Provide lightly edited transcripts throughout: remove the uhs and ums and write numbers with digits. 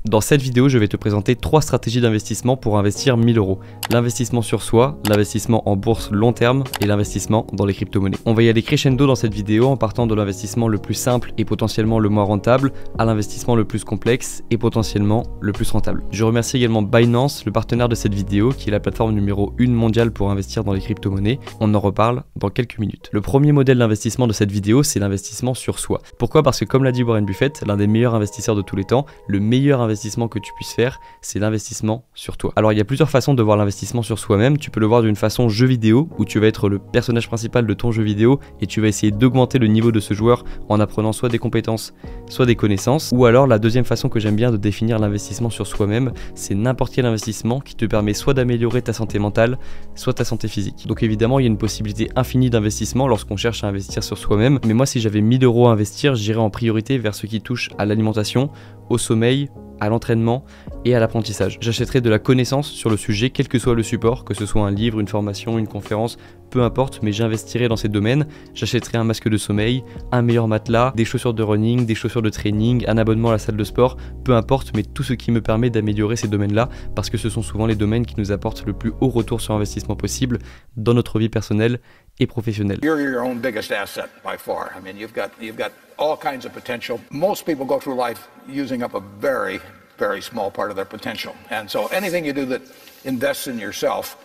Dans cette vidéo, je vais te présenter 3 stratégies d'investissement pour investir 1000 €. L'investissement sur soi, l'investissement en bourse long terme et l'investissement dans les crypto-monnaies. On va y aller crescendo dans cette vidéo en partant de l'investissement le plus simple et potentiellement le moins rentable à l'investissement le plus complexe et potentiellement le plus rentable. Je remercie également Binance, le partenaire de cette vidéo, qui est la plateforme numéro 1 mondiale pour investir dans les crypto-monnaies. On en reparle dans quelques minutes. Le premier modèle d'investissement de cette vidéo, c'est l'investissement sur soi. Pourquoi? Parce que comme l'a dit Warren Buffett, l'un des meilleurs investisseurs de tous les temps, le meilleur investissement que tu puisses faire, c'est l'investissement sur toi. Alors il y a plusieurs façons de voir l'investissement sur soi-même. Tu peux le voir d'une façon jeu vidéo, où tu vas être le personnage principal de ton jeu vidéo et tu vas essayer d'augmenter le niveau de ce joueur en apprenant soit des compétences, soit des connaissances. Ou alors la deuxième façon que j'aime bien de définir l'investissement sur soi-même, c'est n'importe quel investissement qui te permet soit d'améliorer ta santé mentale, soit ta santé physique. Donc évidemment il y a une possibilité infinie d'investissement lorsqu'on cherche à investir sur soi-même, mais moi si j'avais 1000 € à investir, j'irais en priorité vers ce qui touche à l'alimentation, au sommeil, à l'entraînement et à l'apprentissage. J'achèterai de la connaissance sur le sujet, quel que soit le support, que ce soit un livre, une formation, une conférence, peu importe, mais j'investirai dans ces domaines. J'achèterai un masque de sommeil, un meilleur matelas, des chaussures de running, des chaussures de training, un abonnement à la salle de sport, peu importe, mais tout ce qui me permet d'améliorer ces domaines-là, parce que ce sont souvent les domaines qui nous apportent le plus haut retour sur investissement possible dans notre vie personnelle et professionnelle. You're your own biggest asset by far. I mean, you've got all kinds of potential. Most people go through life using up a very small part of their potential. And so anything you do that invests in yourself,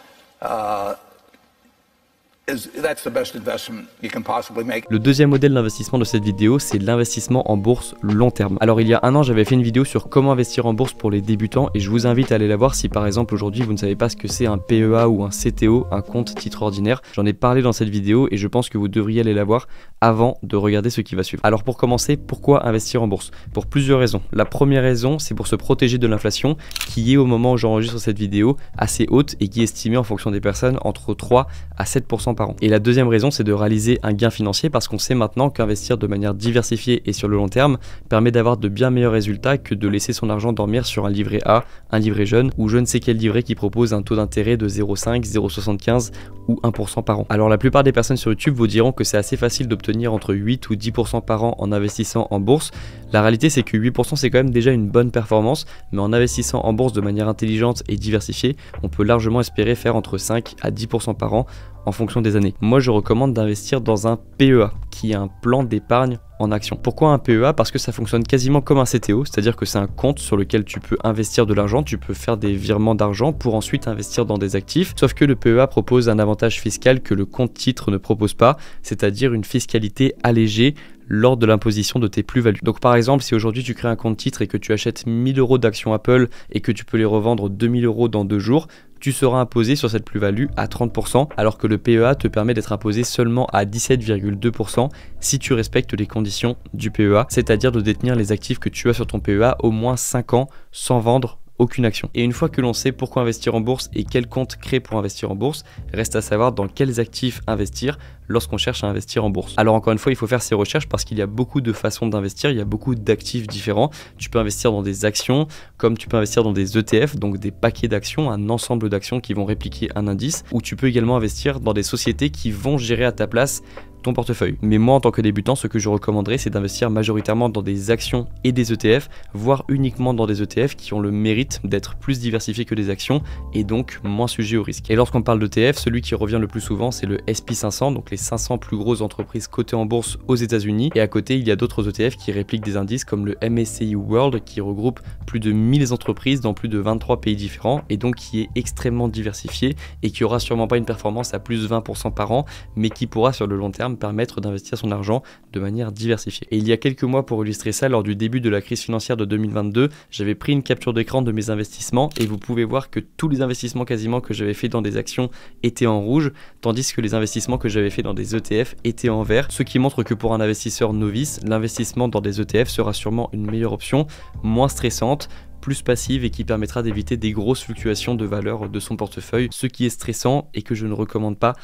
that's the best investment you can possibly make. Le deuxième modèle d'investissement de cette vidéo, c'est l'investissement en bourse long terme. Alors il y a un an, j'avais fait une vidéo sur comment investir en bourse pour les débutants et je vous invite à aller la voir si par exemple aujourd'hui vous ne savez pas ce que c'est un PEA ou un CTO, un compte titre ordinaire. J'en ai parlé dans cette vidéo et je pense que vous devriez aller la voir avant de regarder ce qui va suivre. Alors pour commencer, pourquoi investir en bourse? Pour plusieurs raisons. La première raison, c'est pour se protéger de l'inflation qui est au moment où j'enregistre cette vidéo assez haute et qui est estimée en fonction des personnes entre 3 à 7% par an. Et la deuxième raison, c'est de réaliser un gain financier parce qu'on sait maintenant qu'investir de manière diversifiée et sur le long terme permet d'avoir de bien meilleurs résultats que de laisser son argent dormir sur un livret A, un livret jeune ou je ne sais quel livret qui propose un taux d'intérêt de 0,5, 0,75 ou 1% par an. Alors la plupart des personnes sur YouTube vous diront que c'est assez facile d'obtenir entre 8 ou 10% par an en investissant en bourse. La réalité c'est que 8% c'est quand même déjà une bonne performance, mais en investissant en bourse de manière intelligente et diversifiée, on peut largement espérer faire entre 5 à 10% par an en fonction des années. Moi je recommande d'investir dans un PEA, qui est un plan d'épargne en action. Pourquoi un PEA? Parce que ça fonctionne quasiment comme un CTO, c'est-à-dire que c'est un compte sur lequel tu peux investir de l'argent, tu peux faire des virements d'argent pour ensuite investir dans des actifs, sauf que le PEA propose un avantage fiscal que le compte titre ne propose pas, c'est-à-dire une fiscalité allégée lors de l'imposition de tes plus-values. Donc par exemple, si aujourd'hui tu crées un compte titre et que tu achètes 1000 € d'actions Apple et que tu peux les revendre 2000 € dans 2 jours, tu seras imposé sur cette plus-value à 30%, alors que le PEA te permet d'être imposé seulement à 17,2% si tu respectes les conditions du PEA, c'est-à-dire de détenir les actifs que tu as sur ton PEA au moins 5 ans sans vendre aucune action. Et une fois que l'on sait pourquoi investir en bourse et quel compte créer pour investir en bourse, reste à savoir dans quels actifs investir lorsqu'on cherche à investir en bourse. Alors encore une fois, il faut faire ses recherches parce qu'il y a beaucoup de façons d'investir, il y a beaucoup d'actifs différents. Tu peux investir dans des actions, comme tu peux investir dans des ETF, donc des paquets d'actions, un ensemble d'actions qui vont répliquer un indice, ou tu peux également investir dans des sociétés qui vont gérer à ta place ton portefeuille. Mais moi en tant que débutant, ce que je recommanderais c'est d'investir majoritairement dans des actions et des ETF, voire uniquement dans des ETF qui ont le mérite d'être plus diversifiés que des actions et donc moins sujets au risque. Et lorsqu'on parle d'ETF, celui qui revient le plus souvent c'est le SP500, donc les 500 plus grosses entreprises cotées en bourse aux États-Unis. Et à côté il y a d'autres ETF qui répliquent des indices comme le MSCI World qui regroupe plus de 1000 entreprises dans plus de 23 pays différents et donc qui est extrêmement diversifié et qui aura sûrement pas une performance à plus de 20% par an, mais qui pourra sur le long terme permettre d'investir son argent de manière diversifiée. Et il y a quelques mois, pour illustrer ça, lors du début de la crise financière de 2022, j'avais pris une capture d'écran de mes investissements et vous pouvez voir que tous les investissements quasiment que j'avais fait dans des actions étaient en rouge, tandis que les investissements que j'avais fait dans des ETF étaient en vert, ce qui montre que pour un investisseur novice, l'investissement dans des ETF sera sûrement une meilleure option, moins stressante, plus passive et qui permettra d'éviter des grosses fluctuations de valeur de son portefeuille, ce qui est stressant et que je ne recommande pas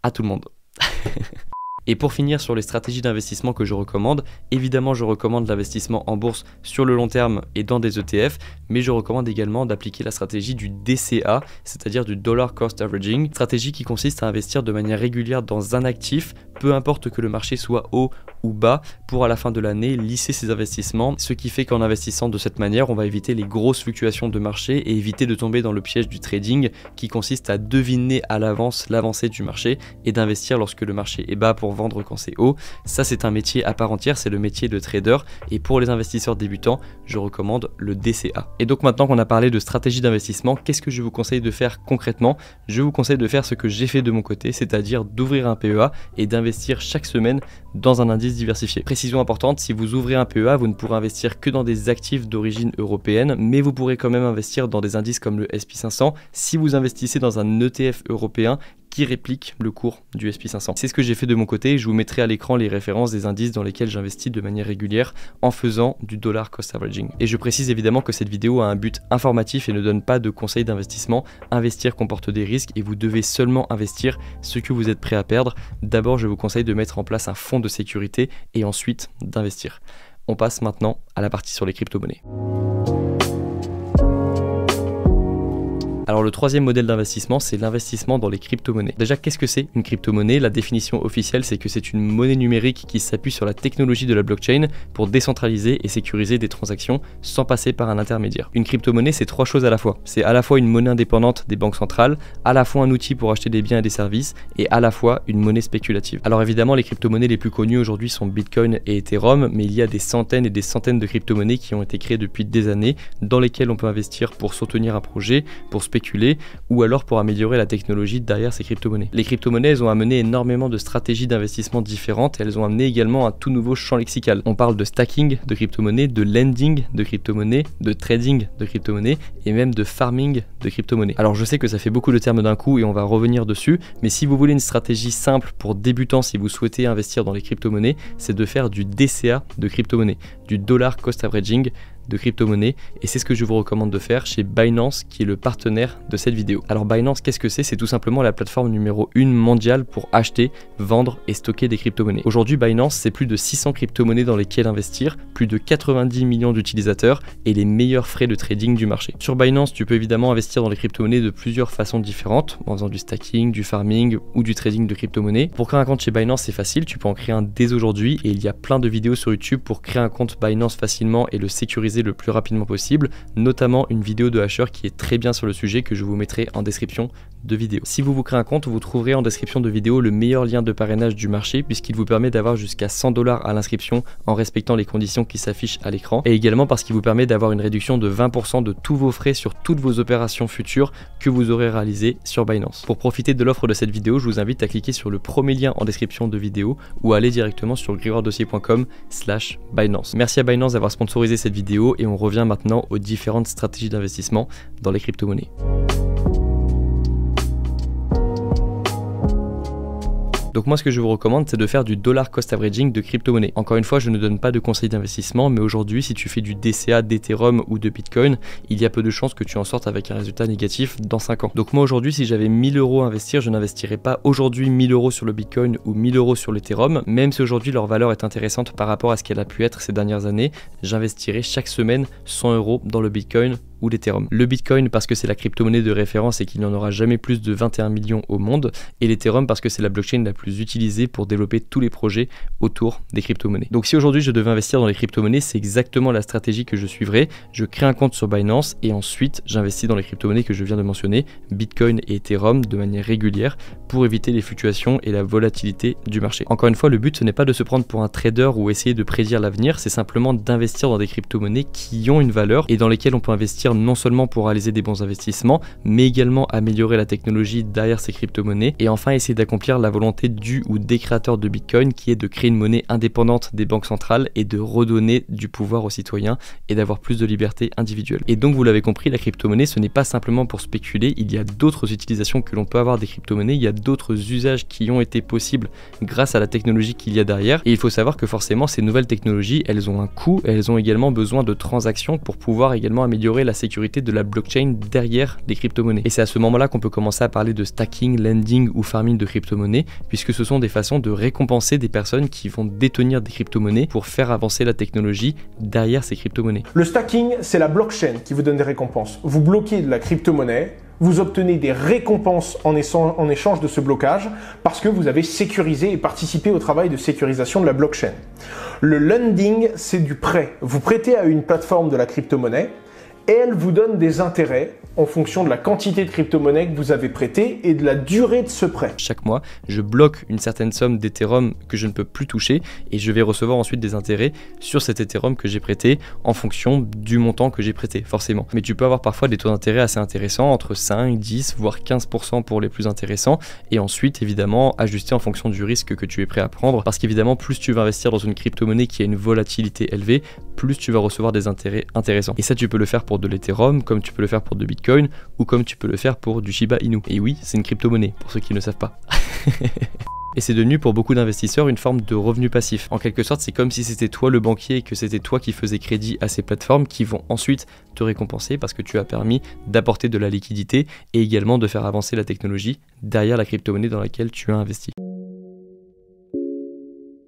à tout le monde. Et pour finir sur les stratégies d'investissement que je recommande, évidemment je recommande l'investissement en bourse sur le long terme et dans des ETF, mais je recommande également d'appliquer la stratégie du DCA, c'est-à-dire du Dollar Cost Averaging, stratégie qui consiste à investir de manière régulière dans un actif peu importe que le marché soit haut ou bas, pour à la fin de l'année lisser ses investissements, ce qui fait qu'en investissant de cette manière, on va éviter les grosses fluctuations de marché et éviter de tomber dans le piège du trading qui consiste à deviner à l'avance l'avancée du marché et d'investir lorsque le marché est bas pour vendre quand c'est haut. Ça, c'est un métier à part entière, c'est le métier de trader, et pour les investisseurs débutants, je recommande le DCA. Et donc maintenant qu'on a parlé de stratégie d'investissement, qu'est-ce que je vous conseille de faire concrètement? Je vous conseille de faire ce que j'ai fait de mon côté, c'est-à-dire d'ouvrir un PEA et d'investir chaque semaine dans un indice diversifié. Précision importante, si vous ouvrez un PEA, vous ne pourrez investir que dans des actifs d'origine européenne, mais vous pourrez quand même investir dans des indices comme le SP500 si vous investissez dans un ETF européen qui réplique le cours du SP500. C'est ce que j'ai fait de mon côté, je vous mettrai à l'écran les références des indices dans lesquels j'investis de manière régulière en faisant du dollar cost averaging. Et je précise évidemment que cette vidéo a un but informatif et ne donne pas de conseils d'investissement. Investir comporte des risques et vous devez seulement investir ce que vous êtes prêt à perdre. D'abord, je vous conseille de mettre en place un fonds de sécurité et ensuite d'investir. On passe maintenant à la partie sur les crypto-monnaies. Alors le troisième modèle d'investissement, c'est l'investissement dans les crypto-monnaies. Déjà, qu'est-ce que c'est une crypto-monnaie? La définition officielle, c'est que c'est une monnaie numérique qui s'appuie sur la technologie de la blockchain pour décentraliser et sécuriser des transactions sans passer par un intermédiaire. Une crypto-monnaie, c'est trois choses à la fois. C'est à la fois une monnaie indépendante des banques centrales, à la fois un outil pour acheter des biens et des services, et à la fois une monnaie spéculative. Alors évidemment, les crypto-monnaies les plus connues aujourd'hui sont Bitcoin et Ethereum, mais il y a des centaines et des centaines de crypto-monnaies qui ont été créées depuis des années, dans lesquelles on peut investir pour soutenir un projet, pour spéculer, ou alors pour améliorer la technologie derrière ces crypto-monnaies. Les crypto-monnaies, elles ont amené énormément de stratégies d'investissement différentes et elles ont amené également un tout nouveau champ lexical. On parle de stacking de crypto-monnaies, de lending de crypto-monnaies, de trading de crypto-monnaies et même de farming de crypto-monnaies. Alors je sais que ça fait beaucoup de termes d'un coup et on va revenir dessus, mais si vous voulez une stratégie simple pour débutants, si vous souhaitez investir dans les crypto-monnaies, c'est de faire du DCA de crypto-monnaies, du dollar cost averaging de crypto-monnaies, et c'est ce que je vous recommande de faire chez Binance qui est le partenaire de cette vidéo. Alors Binance, qu'est-ce que c'est? C'est tout simplement la plateforme numéro 1 mondiale pour acheter, vendre et stocker des crypto-monnaies. Aujourd'hui, Binance, c'est plus de 600 crypto-monnaies dans lesquelles investir, plus de 90 millions d'utilisateurs et les meilleurs frais de trading du marché. Sur Binance, tu peux évidemment investir dans les crypto-monnaies de plusieurs façons différentes, en faisant du stacking, du farming ou du trading de crypto-monnaies. Pour créer un compte chez Binance, c'est facile, tu peux en créer un dès aujourd'hui et il y a plein de vidéos sur YouTube pour créer un compte Binance facilement et le sécuriser le plus rapidement possible, notamment une vidéo de Hasher qui est très bien sur le sujet que je vous mettrai en description de vidéo. Si vous créez un compte, vous trouverez en description de vidéo le meilleur lien de parrainage du marché puisqu'il vous permet d'avoir jusqu'à 100 $ à l'inscription en respectant les conditions qui s'affichent à l'écran, et également parce qu'il vous permet d'avoir une réduction de 20% de tous vos frais sur toutes vos opérations futures que vous aurez réalisées sur Binance. Pour profiter de l'offre de cette vidéo, je vous invite à cliquer sur le premier lien en description de vidéo ou à aller directement sur grégoiredossier.com/Binance. Merci à Binance d'avoir sponsorisé cette vidéo et on revient maintenant aux différentes stratégies d'investissement dans les crypto-monnaies. Donc moi ce que je vous recommande, c'est de faire du dollar cost averaging de crypto-monnaie. Encore une fois, je ne donne pas de conseils d'investissement, mais aujourd'hui si tu fais du DCA, d'Ethereum ou de Bitcoin, il y a peu de chances que tu en sortes avec un résultat négatif dans 5 ans. Donc moi aujourd'hui, si j'avais 1000 € à investir, je n'investirais pas aujourd'hui 1000 € sur le Bitcoin ou 1000 € sur l'Ethereum, même si aujourd'hui leur valeur est intéressante par rapport à ce qu'elle a pu être ces dernières années. J'investirais chaque semaine 100 € dans le Bitcoin ou l'Ethereum. Le Bitcoin parce que c'est la crypto-monnaie de référence et qu'il n'y en aura jamais plus de 21 millions au monde, et l'Ethereum parce que c'est la blockchain la plus utilisée pour développer tous les projets autour des crypto-monnaies. Donc si aujourd'hui je devais investir dans les crypto-monnaies, c'est exactement la stratégie que je suivrais. Je crée un compte sur Binance et ensuite j'investis dans les crypto-monnaies que je viens de mentionner, Bitcoin et Ethereum, de manière régulière pour éviter les fluctuations et la volatilité du marché. Encore une fois, le but ce n'est pas de se prendre pour un trader ou essayer de prédire l'avenir, c'est simplement d'investir dans des crypto-monnaies qui ont une valeur et dans lesquelles on peut investir non seulement pour réaliser des bons investissements, mais également améliorer la technologie derrière ces crypto-monnaies et enfin essayer d'accomplir la volonté du ou des créateurs de Bitcoin qui est de créer une monnaie indépendante des banques centrales et de redonner du pouvoir aux citoyens et d'avoir plus de liberté individuelle. Et donc vous l'avez compris, la crypto-monnaie ce n'est pas simplement pour spéculer, il y a d'autres utilisations que l'on peut avoir des crypto-monnaies, il y a d'autres usages qui ont été possibles grâce à la technologie qu'il y a derrière, et il faut savoir que forcément ces nouvelles technologies elles ont un coût et elles ont également besoin de transactions pour pouvoir également améliorer la sécurité de la blockchain derrière les crypto-monnaies. Et c'est à ce moment-là qu'on peut commencer à parler de stacking, lending ou farming de crypto-monnaies, puisque ce sont des façons de récompenser des personnes qui vont détenir des crypto-monnaies pour faire avancer la technologie derrière ces crypto-monnaies. Le stacking, c'est la blockchain qui vous donne des récompenses. Vous bloquez de la crypto-monnaie, vous obtenez des récompenses en échange de ce blocage parce que vous avez sécurisé et participé au travail de sécurisation de la blockchain. Le lending, c'est du prêt. Vous prêtez à une plateforme de la crypto-monnaie et elle vous donne des intérêts en fonction de la quantité de crypto-monnaie que vous avez prêté et de la durée de ce prêt. Chaque mois, je bloque une certaine somme d'Ethereum que je ne peux plus toucher et je vais recevoir ensuite des intérêts sur cet Ethereum que j'ai prêté en fonction du montant que j'ai prêté, forcément. Mais tu peux avoir parfois des taux d'intérêt assez intéressants, entre 5, 10, voire 15% pour les plus intéressants, et ensuite, évidemment, ajuster en fonction du risque que tu es prêt à prendre, parce qu'évidemment, plus tu vas investir dans une crypto-monnaie qui a une volatilité élevée, plus tu vas recevoir des intérêts intéressants. Et ça, tu peux le faire pour de l'Ethereum, comme tu peux le faire pour de Bitcoin, ou comme tu peux le faire pour du Shiba Inu. Et oui, c'est une crypto-monnaie, pour ceux qui ne le savent pas. Et c'est devenu pour beaucoup d'investisseurs une forme de revenu passif. En quelque sorte, c'est comme si c'était toi le banquier et que c'était toi qui faisais crédit à ces plateformes qui vont ensuite te récompenser parce que tu as permis d'apporter de la liquidité et également de faire avancer la technologie derrière la crypto-monnaie dans laquelle tu as investi.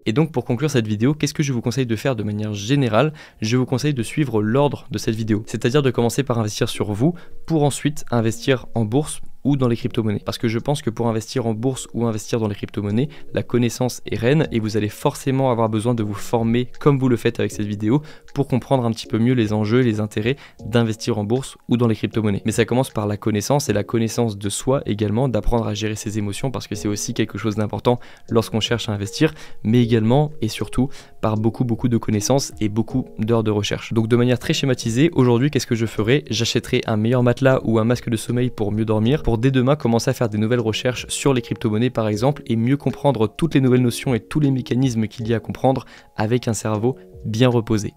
Et donc pour conclure cette vidéo, qu'est-ce que je vous conseille de faire de manière générale? Je vous conseille de suivre l'ordre de cette vidéo, c'est-à-dire de commencer par investir sur vous pour ensuite investir en bourse ou dans les crypto-monnaies. Parce que je pense que pour investir en bourse ou investir dans les crypto-monnaies, la connaissance est reine et vous allez forcément avoir besoin de vous former comme vous le faites avec cette vidéo pour comprendre un petit peu mieux les enjeux et les intérêts d'investir en bourse ou dans les crypto-monnaies. Mais ça commence par la connaissance et la connaissance de soi également, d'apprendre à gérer ses émotions parce que c'est aussi quelque chose d'important lorsqu'on cherche à investir, mais également et surtout par beaucoup de connaissances et beaucoup d'heures de recherche. Donc de manière très schématisée, aujourd'hui qu'est-ce que je ferai? J'achèterai un meilleur matelas ou un masque de sommeil pour mieux dormir, pour dès demain commencer à faire des nouvelles recherches sur les crypto-monnaies par exemple et mieux comprendre toutes les nouvelles notions et tous les mécanismes qu'il y a à comprendre avec un cerveau bien reposé.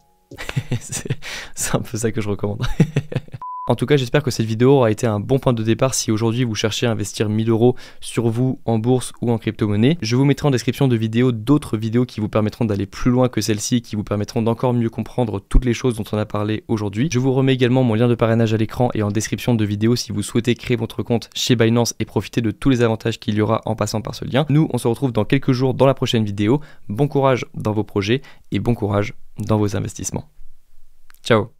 C'est un peu ça que je recommande. En tout cas, j'espère que cette vidéo aura été un bon point de départ si aujourd'hui vous cherchez à investir 1000 € sur vous en bourse ou en crypto-monnaie. Je vous mettrai en description de vidéos d'autres vidéos qui vous permettront d'aller plus loin que celle-ci, qui vous permettront d'encore mieux comprendre toutes les choses dont on a parlé aujourd'hui. Je vous remets également mon lien de parrainage à l'écran et en description de vidéo si vous souhaitez créer votre compte chez Binance et profiter de tous les avantages qu'il y aura en passant par ce lien. Nous, on se retrouve dans quelques jours dans la prochaine vidéo. Bon courage dans vos projets et bon courage dans vos investissements. Ciao!